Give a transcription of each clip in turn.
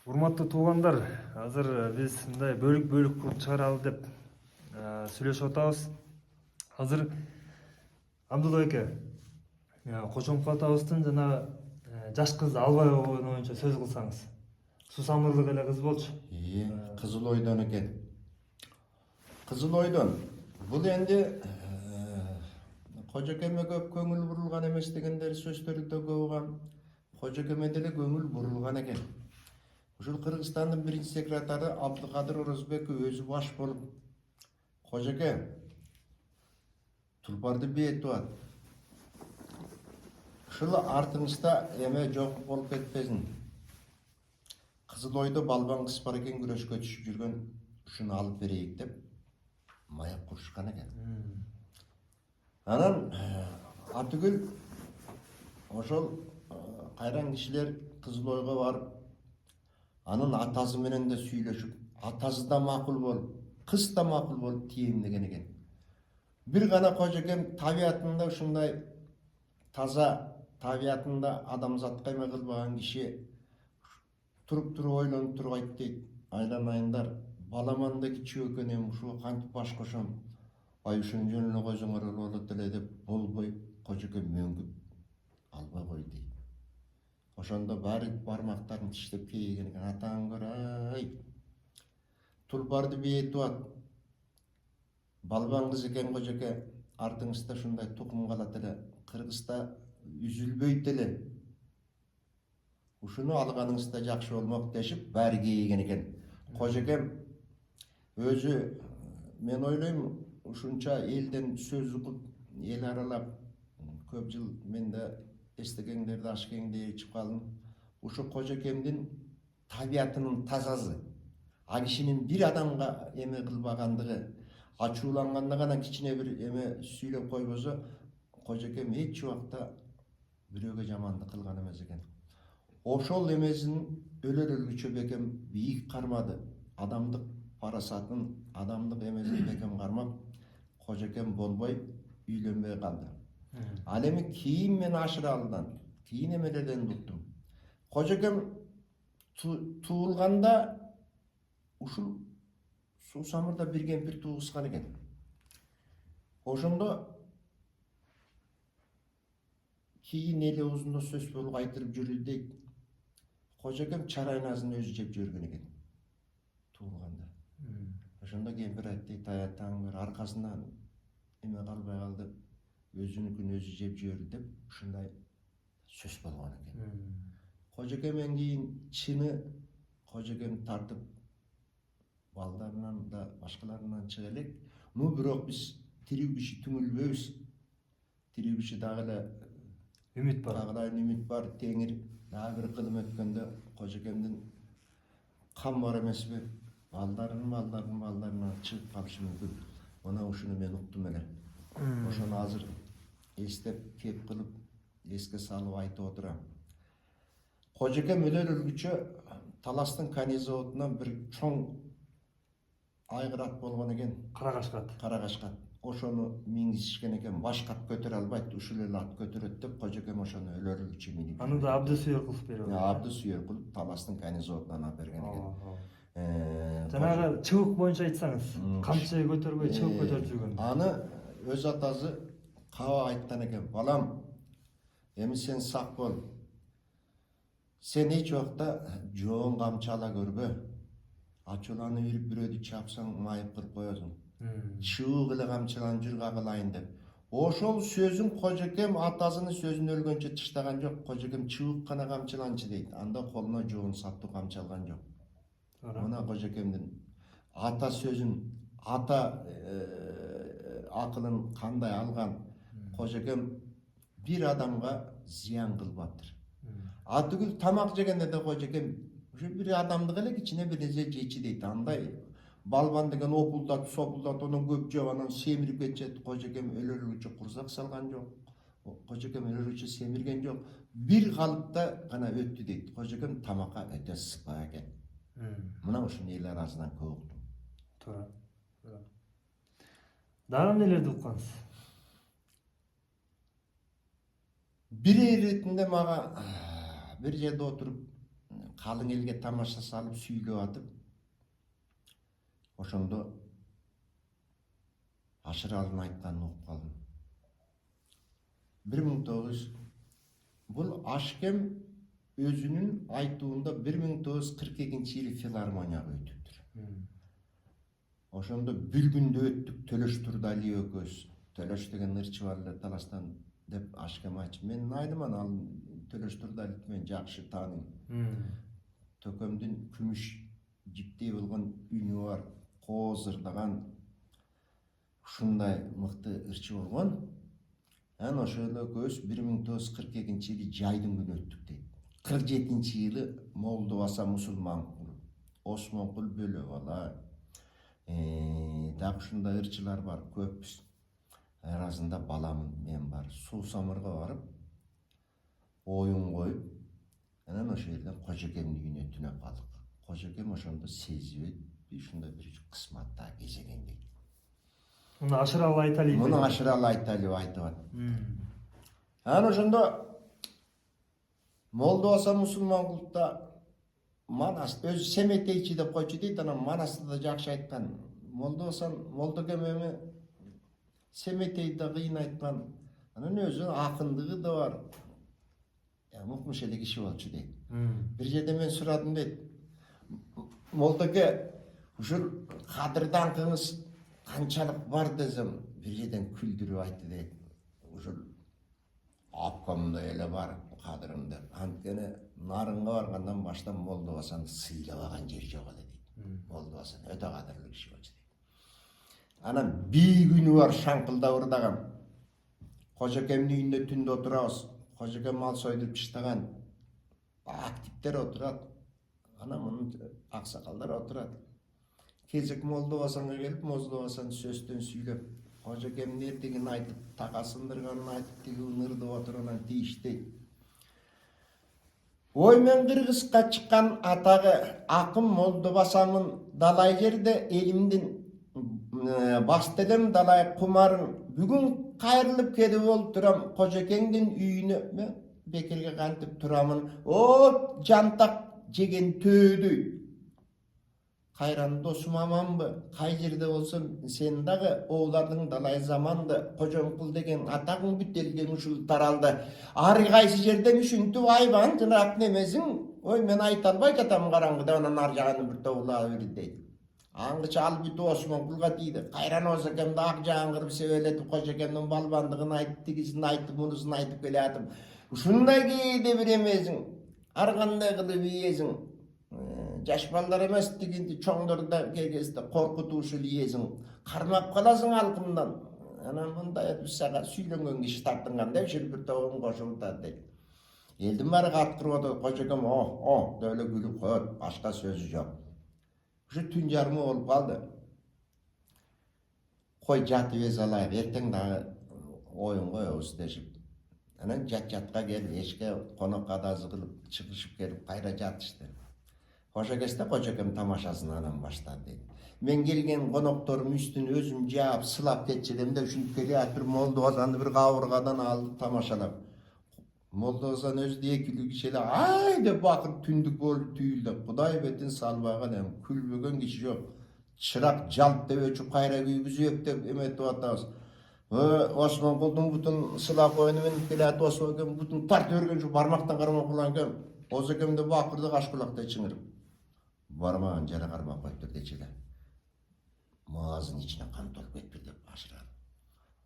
Урматтуу туугандар, азыр биз мындай бөлүк куруп чыгаралы деп сүйлөшүп атабыз. Азыр Абдулла эке, Кочомко атабыздын жана жаш кыз Албай койгону боюнча сөз кылсаңыз. Сусамырлык эле кыз болчу. Кызыл ойдон экен. Кызыл ойдон. Бул энди Кожокеме көп көңүл бурулган эмес дегендер сөздөрү да көп угам. Кожокеме деле көңүл бурулган экен. Ушул Кыргызстандын биринчи секретары Абдыкадыр Орозбек өзү баш болуп, Кожоке Тулпарды бейетип ат. Ушул артыңызда эме жок болуп кетпесин. Кызыл ойдо балбан кыз бар экен, күрөшкө түшүп жүргөн, ушуну алып берейик деп маяк курушкан экен. Анан атүгүл ошол кайран кишилер Кызыл ойго барып, анын атасы менен да сүйлөшүп, атасы да макул болуп, кыз да макул болуп тиемдеген экен. Бир гана Кожокем табиятында ушундай таза, табиятында адамзатка эме кылбаган киши туруп ойлонуп туруп айт дейт: айланайындар, баламанда кичүү экен, эми ушуга кантип баш кошом? Ай ушунун жөн эле койсоңор болот эле деп болбой Кожокем мөңгүп албай кой дейт. Ошондо баары бармактарын тиштеп кейген экен: атаң көрөй, Тулпарды бейетип ат. Балбан кыз экен Кожоке, артыңызда ушундай тукум калат эле, Кыргызда үзүлбөйт эле. Ушуну алганыңызда жакшы болмок дешип, баары кейген экен. Кожокем өзү, мен ойлойм, ушунча элден сөз угуп, эл аралап, көп жыл мен да эстегеңдерди ашкеңде ичип калдым. Ушу Кожокемдин табиятынын тазасы, а кишинин бир адамга эме кылбагандыгы, ачууланганда гана кичине бир эме сүйлөп койбосо, Кожокем эч убакта бирөөгө жамандык кылган эмес экен. Ошол эмесин өлөр өлгүчө бекем бийик кармады. Адамдык парасатын, адамдык эмесин бекем кармап, Кожокем болбой үйлөнбөй калды. Ал эми кийин мен Ашыралыдан, кийин эмелерден уктум. Кожокем туулганда ушул Суусамырда бир кемпир туугускан экен. Ошондо кийин эл оозунда сөз болуп айтырып жүрүлдү дейт. Кожокем чарайнасын өзү жеп жиберген экен туулганда. Ошондо кемпир айтты дейт: атаң бир аркасынан эме калбай калды, өзүнүкүн өзү жеп жиберди деп ушундай сөз болгон экен. Кожокемден кийин чыны Кожокем тартып балдарынан да башкаларынан чыга элек. Бирок биз тирүү киши түңүлбөйбүз. Тирүү киши дагы эле Үмүт бар. Дагы үмүт бар. Теңир дагы бир кылым өткөндө Кожокемдин кам бар эмеспи? Балдарынан чыгып калышы мүмкүн. Мына ушуну мен уктум эле. Ошону азыр эстеп кеп кылып, эске салып айтып отурам. Кожокем өлөр өлгүчө Таластын Кани заводунан бир чоң айгырат болгон экен. Карагашкат. Ошону мингизишкен экен. Башка ат көтөрө албайт, ушул эле ат көтөрөт деп Кожокем ошону өлөр өлгүчө минип. Аны да абды сүйөр кылып берип. Абды сүйөр кылып Таластын Кани заводунан алып берген экен. Жанагы чыбык боюнча айтсаңыз, камчы көтөрбөй чыбык көтөрүп жүргөн. Аны өз атасы каба айткан экен: балам, эми сен сак бол. Сен эч убакта жоон камчы ала көрбө. Ачууланып юрип бирөөдү чапсаң майып кылып коесуң. Чыбык эле камчыланып жүр, кагылайын деп. Ошол сөзүн Кожокем атасынын сөзүн өлгөнчө тыштаган жок. Кожокем чыбык гана камчыланчы дейт. Анда колуна жоон саттуу камчы алган жок. Мына Кожокемдин ата сөзүн, ата акылын кандай алган. Кожокем бир адамга зыян кылбаптыр. Атүгүл тамак жегенде да Кожокем ушу бир адамдык эле кичине бир нерсе жечи дейт. Андай балбан деген опулдат, сопулдат, анан көп жеп, анан семирип кетет. Кожокем өлөр өлгүчө курсак салган жок. Кожокем өлөр өлгүчө семирген жок. Бир калыпта гана өттү дейт. Кожокем тамакка өтө сыпаа экен. Мына ушуну эл арасынан көп уктум. Туура. Дагы эмнелерди уккансыз? Бир иретинде мага бир жерде отуруп kalın elge tamaşa salıp süylep atıp ошондо Ашыралдын айтканын угуп калдым. 1900 бул Ашкем өзүнүн айтуунда 1942-жылы филармонияга өтүптүр. Ошондо бир күндө өттүк Төлөш Турдалиев экөөбүз. Төлөш деген ырчы бар эле Таластан деп Ашкем айтчу. Мен айдыман ал Төлөш Турдалиевди мен жакшы тааныйм. Төкөмдүн күмүш жиптей болгон үнү бар, кооз ырдаган ушундай мыкты ырчы болгон. Анан ошол экөөбүз 1942-жылы жайдын күнү өттүк дейт. 47-жылы Молду баса мусулманкул, Осмонкул бөлө бала. Дагы ушундай ырчылар бар, көпбүз. Арасында баламын мен бар. Суу Самырга барып, оюн коюп, анан ошол жерден Кожокемдин үйүнө түнөп калдык. Кожокем ошондо сезип, ушундай бир кысматта кезеген дейт. Муну Ашырал Айталиев. Муну Ашырал Айталиев айтып атат. Анан ошондо Молду баса мусулманкулда Манас өзү Семетейчи деп койчу дейт, анан Манасты да жакшы айткан. Молду баса Молдокем эми Семетейди кыйын айткан. Анан өзү акындыгы да бар. Мукмуш эле киши болчу дейт. Бир жерде мен сурадым дейт. Молдоке ушул кадырдаңкыңыз канчалык бар десем, бир жерден күлдүрүп айтты дейт. Ушул апкамда эле бар кадырым деп. Анткени нарынга баргандан баштап Молду басаны сыйлабаган жер жок эле дейт. Молду басан өтө кадырлуу киши болчу дейт. Анан бий күнү бар шаңкылдап ырдаган. Кожокемдин үйүндө түндө отурабыз. Кожокем мал сойдуп чыштаган. Активдер отурат. Анан мунун аксакалдар отурат. Кезек Молду басанга келип, Молду басаны сөздөн сүйлөп, Кожокемдин эртегин айтып, такасындырганын айтып, тиги ырдып отурганан тийиштейт. Ой, мен Кыргызга чыккан атагы акым Молду басамын далай жерде элимдин басты элем далай кумарын. Бүгүн кайрылып келип болуп турам Кожокемдин үйүнө. Мен бекерге кантип турамын. О, жантак жеген төөдөй. Кайран досум аманбы? Кай жерде болсом сен дагы оолардын далай заманды. Кожомкул деген атагың бүтелген ушул таралды. Ар кайсы жерден үшүнтүп айбан жынак немесиң. Ой, мен айта албай жатам караңгыда, анан ар жагын бир тоолаа бир дейт. Аңгыча ал бүт Осмонкулга тийди. Кайран Осокемди ак жагын кырып себелетип, Кожокемдин балбандыгын айтып, тигисин айтып, мунусун айтып келатып. Ушундай кээде бир эмесиң. Ар кандай кылып ийесиң. Жаш балдар эмес дегенде чоңдорда келгенде коркутуушул ийесиң. Кармап каласың алкымдан. Анан мындай этип сага сүйлөнгөн киши тартынган деп ушул бир тоогун кошуп атат дейт. Элдин баары каткырып атат. Кожокем деп эле күлүп коет, башка сөзү жок. Ушу түн жарымы болуп калды. Кой жатып эз алайык, эртең дагы оюн коебуз дешип. Анан жатка келип, эшикке конокко дазы кылып чыгышып келип кайра жатышты. Ошо кезде Кожокем тамашасын анан баштады дейт. Мен келген конокторум үстүн өзүм жаап, сылап кетчү элем да ушинтип келип, бир Молду басаны бир кабыргадан алып тамашалап. Молду басан өзү экилүү киши эле ай деп бакырып түндүк болуп түйүлдүп. Кудай бетин салбаган эм, күлбөгөн киши жок. Чырак жалт деп өчүп кайра күйгүзүп деп эметип атабыз. Осмонкулдун бутун сылап коюну менен келет, Осмонкулдун бутун тартып өргөнчө бармактан кармап калган экен. Осокемди бакырды кашкылактай чыңырып. Бармаган жара кармап коюптур дечи эле. Маазын ичине кан толуп кетти деп ашырат.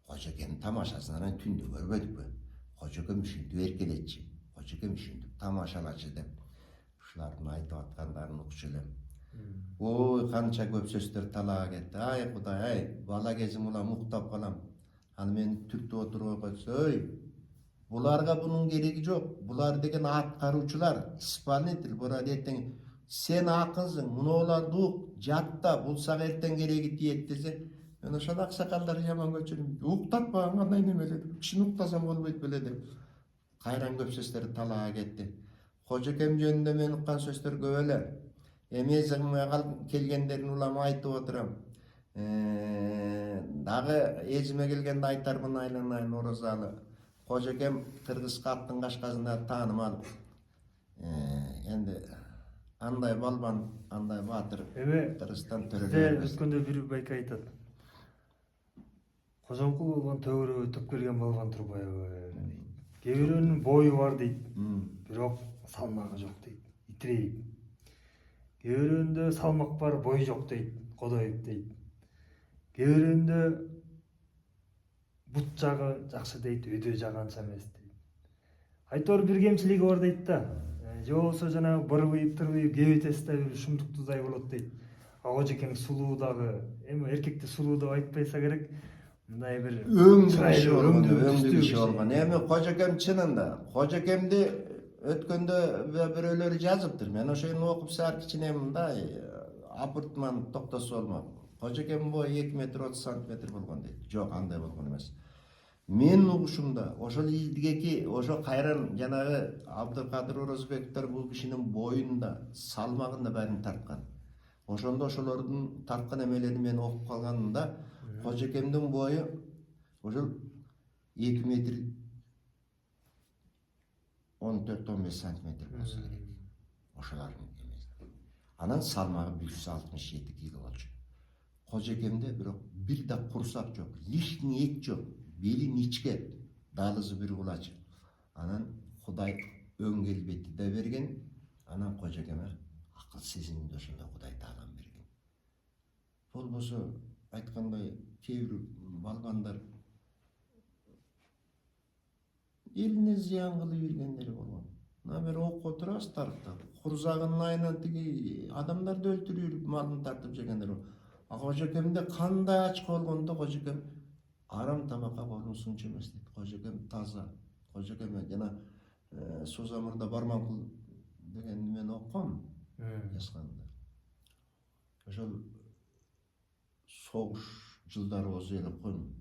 Кожокем тамашасын анан түндө көрбөдүкпү? Кожокем ушинтип эркелетчи. Кожокем ушинтип тамашалачы деп. Ушулардын айтып аткандарын укчу элем. Ой, канча көп сөздөр талаа кетти. Ай Кудай, ай, бала кезим улам уктап калам. Ал мени түртүп отуруп койсо, ой, буларга бунун кереги жок. Булар деген аткаруучулар, исполнитель, бура эртең сен акынсың, мунуларды ук, жатта, булсак эртең кереги тиет десе, мен ошол аксакалдар жаман көчүрүм. Уктатпаган кандай неме эле деп, кишини уктасам болбойт беле деп. Кайран көп сөздөр талаа кетти. Кожокем жөнүндө мен уккан сөздөр көп эле. Эмезиме келгендерин улам айтып отурам. Дагы эзиме келгенде айтармын айланайын оразалы. Кожокем Кыргыз каттын кашкасында таанымал. Энди андай балбан, андай батыр. Эми Кыргызстан бизде төрөлөр. өткөндө бир байка айтат. Кожоңкул болгон төбөрө төп келген балбан турбайбы дейт. Кээ бирөөнүн бою бар дейт. Бирок салмагы жок дейт. Итирейт. Кээ бирөөнүндө салмак бар, бой жок дейт. Кодойт дейт. Кээ бирөөнүндө бут жагы жакшы дейт, өйдө жагы анча эмес дейт. Айтор бир кемчилиги бар дейт да. Же болбосо жанагы бырбыйып, тырбыйып, кебетеси да бир шумдуктуудай болот дейт. Кожекең сулуу дагы, эми эркекти сулуу деп айтпайса керек. Мындай бир өңдүү киши болгон. Эми Кожекем чынында, Кожекемди өткөндө бирөөлөр жазыптыр. Мен ошону окуп саар кичине мындай апыртман токтосо болмок. Кожекем бою 2 метр 30 сантиметр болгон дейт. Жок, андай болгон эмес. Мен угушумда ошол илдигеки, ошо кайран жанагы Абдыкадыр Орозбектер бул кишинин боюнда, салмагында бәрин тарткан. Ошондо ошолордун тарткан эмелерин мен окуп калганымда Кожекемдин бою ошол 2 метр 14-15 сантиметр болсо керек. Ошолардын эмеси. Анан салмагы 167 кг болчу. Кожекемде бирок бир да курсак жок, лишний эт жок, бели ичке, далызы бир кулач. Анан Кудай өң келбети да берген, анан Кожекеме акыл сезимди ошондой Кудай таалам берген. Болбосо айткандай кээ бир балбандар элине зыян кылып жүргендери болгон. Мына бир окуп турабыз тарыхта. Курзагынын айынан тиги адамдарды өлтүрүп малын тартып жегендер. Кожекемде кандай ачка болгондо Кожекем арам тамакка колун сунчу эмес дейт. Кожекем таза. Кожекеме жана Сузамырда Барманкул деген мен окком жазганда. Ошол согуш жылдары болсо эле койм.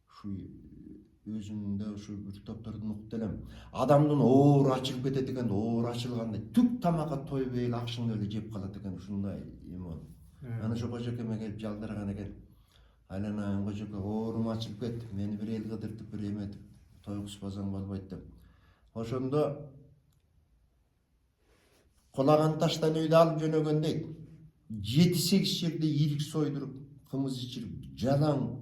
Ушу өзүмдө ушу бир топтордун укту элем. Адамдын оор ачылып кетет экен, оор ачылганда түк тамакка тойбой эле акшыңды эле жеп калат экен, ушундай эме болот. Аны ошо Кожекеме келип жалдырган экен. Айланайын Кожеке, оорум ачылып кетти, мени бир эл кыдыртып бир эметип, тойгузбасаң болбойт деп. Ошондо кулаган таштан үйдө алып жөнөгөндей 7-8 жерде ирик сойдуруп, кымыз ичирип, жалаң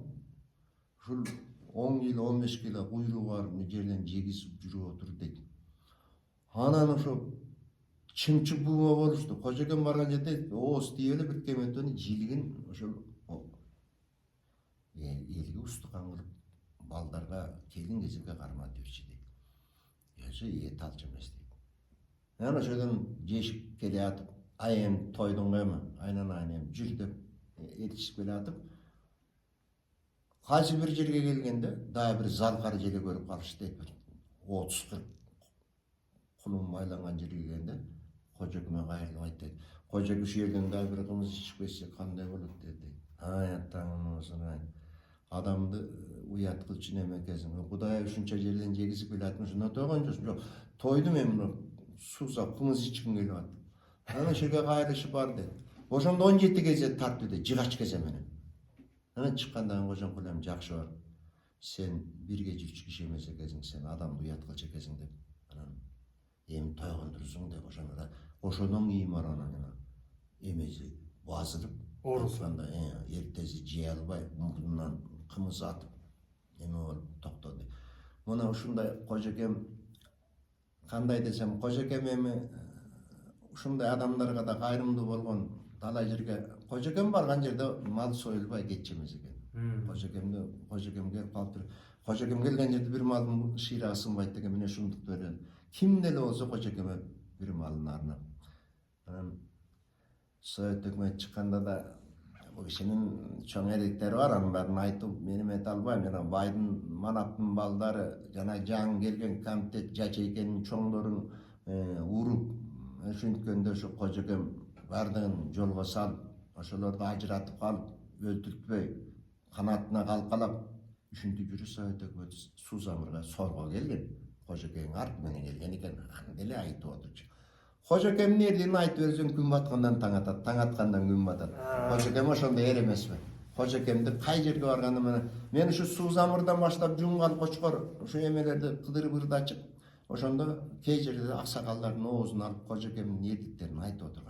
ушул 10 кило, 15 кило куйругу бар жерден жегизип жүрүп отур дейт. Анан ошо чымчы бума болушту. Кожекем барган жерде ооз тийип эле бир кеметени жилигин ошол элге устукан кылып балдарга келин кезекке кармап жүрчү дейт. Өзү эт алчу эмес дейт. Анан ошодон жешип келе атып, айым тойдун эми айнанайын эми жүр деп эртишип келе атып, кайсы бир жерге келгенде дагы бир залкар жерге көрүп калышты дейт. 30-40 кулун байланган жерге келгенде Кожекеме кайрылып айтты. Кожек ушул жерден дагы бир кымыз ичип кетсе кандай болот деди. Ай атаңын осунай. Адамды уят кылчу неме экенсиң. Кудай ушунча жерден жегизип келатмын, ушуна тойгон жоксуң. Жок, тойдум эми сууза кымыз ичким келип атты. Анан ошерге кайрылышып барды. Ошондо 17 кезе тартты дейт, жыгач кезе менен. Анан чыккандан Кожоңкул эми жакшы бар. Сен бирге жүрчү киши эмес экенсиң, сен адамды уят кылчу экенсиң деп. Анан эми тойгондурсуң деп ошондон кийин барган анан эмеси базылып, ооруканда эртеси жей албай, мурдунан кымыз атып эме болуп токтоду. Мына ушундай Кожекем кандай десем, Кожекем эми ушундай адамдарга да кайрымдуу болгон. Талай жерге Кожекем барган жерде мал союлбай кетчү эмес экен. Кожекем келген жерде бир малдын шыйрагы сынбайт деген мына ушундук берет. Кимде эле болсо Кожекеме бир малын арнап. Анан Совет өкмөтү чыкканда да бул кишинин чоң эриктери бар, анын баарын айтып мен эте албайм. Жана байдын манаптын балдары, жана жаңы келген комитет жачейкенин чоңдорун уруп ушинткөндө ошо Кожекем бардыгын жолго салып, ошолорду ажыратып калып, өлтүртпөй, канатына калкалап, ушинтип жүрүп Совет өкмөтү Сузамырга сорго келген. Кожекең арт менен келген экен, аны деле айтып отурчу. Кожекемдин эрдин айтып берсең күн баткандан таң атат, таң аткандан күн батат. Кожекем ошондой эр эмесми? Кожекемди кай жерге барганда мен ушу Сузамырдан баштап Жунгал, Кочкор ушу эмелерди кыдырып ырдачып, Ошондо key жерде аксакалдардын оозун алып Кожокемдин эрдиктерин айтып отурган.